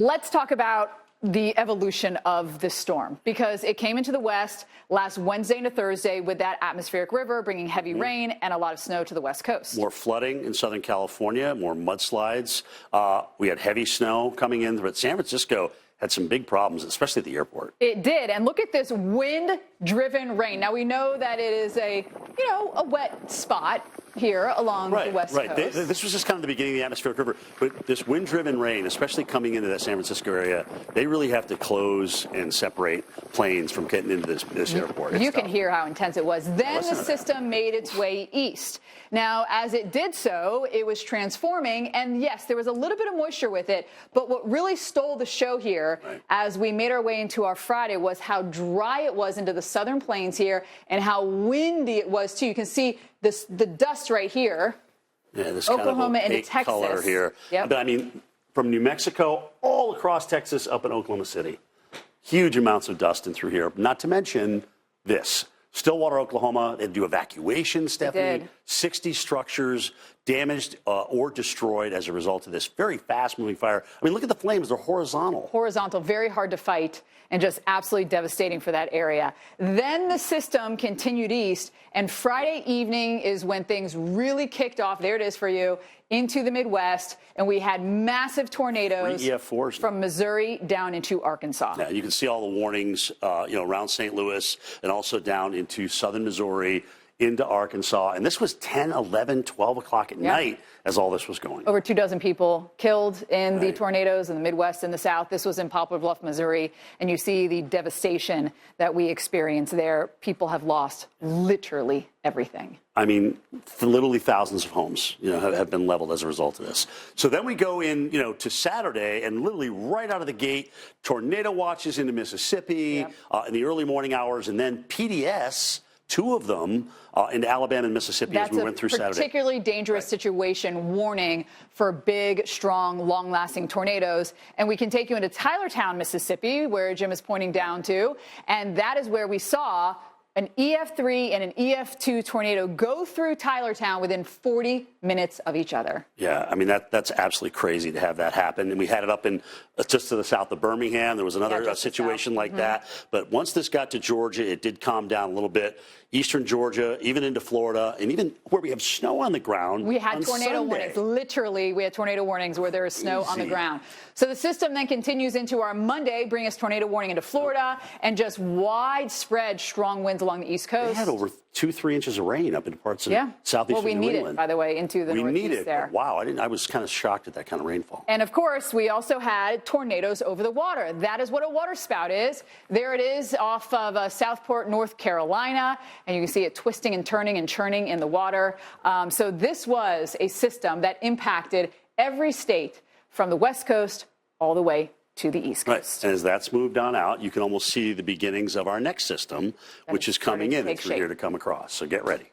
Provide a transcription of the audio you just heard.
Let's talk about the evolution of this storm, because it came into the west last Wednesday into Thursday with that atmospheric river bringing heavy rain and a lot of snow to the west coast. More flooding in Southern California, more mudslides. We had heavy snow coming in, but San Francisco had some big problems, especially at the airport. It did. And look at this wind-driven rain. Now, we know that it is a wet spot here along the west coast. This was just kind of the beginning of the atmospheric river. But this wind-driven rain, especially coming into that San Francisco area, they really have to close and separate planes from getting into this airport. You can hear how intense it was. Then the system made its way east. Now, as it did so, it was transforming. And yes, there was a little bit of moisture with it. But what really stole the show here as we made our way into our Friday was how dry it was into the southern plains here and how windy it was, too. You can see the dust right here. Yeah, this Oklahoma kind of into Texas. Color here. Yep. But I mean, from New Mexico all across Texas up in Oklahoma City, huge amounts of dust in through here. Not to mention this. Stillwater, Oklahoma, they do evacuations, Stephanie. 60 structures damaged or destroyed as a result of this very fast-moving fire. I mean, look at the flames. They're horizontal. Horizontal, very hard to fight, and just absolutely devastating for that area. Then the system continued east, and Friday evening is when things really kicked off. There it is for you, into the Midwest, and we had massive tornadoes from Missouri down into Arkansas. Yeah, you can see all the warnings, around St. Louis and also down into southern Missouri, into Arkansas. And this was 10, 11, 12 o'clock at night as all this was going. Over 24 people killed in the tornadoes in the Midwest and the South. This was in Poplar Bluff, Missouri. And you see the devastation that we experienced there. People have lost literally everything. I mean, literally thousands of homes, have been leveled as a result of this. So then we go in, to Saturday, and literally right out of the gate, tornado watches into Mississippi in the early morning hours, and then PDS, 2 of them into Alabama and Mississippi as we went through Saturday. That's a particularly dangerous situation, warning for big, strong, long-lasting tornadoes. And we can take you into Tylertown, Mississippi, where Jim is pointing down to. And that is where we saw an EF3 and an EF2 tornado go through Tylertown within 40 minutes of each other. Yeah, I mean, that's absolutely crazy to have that happen. And we had it up in just to the south of Birmingham. There was another situation like that. But once this got to Georgia, it did calm down a little bit. Eastern Georgia, even into Florida, and even where we have snow on the ground. We had tornado warnings. Literally, we had tornado warnings where there is snow on the ground. So the system then continues into our Monday, bringing us tornado warning into Florida and just widespread strong winds along the East Coast. We had over 2-3 inches of rain up in parts of southeastern New England. We need it, by the way, into the northeast there. Wow, I was kind of shocked at that kind of rainfall. And of course, we also had tornadoes over the water. That is what a waterspout is. There it is off of Southport, North Carolina, and you can see it twisting and turning and churning in the water. So this was a system that impacted every state from the West Coast all the way to the East Coast. And as that's moved on out, you can almost see the beginnings of our next system, which is coming in and through here to come across. So get ready.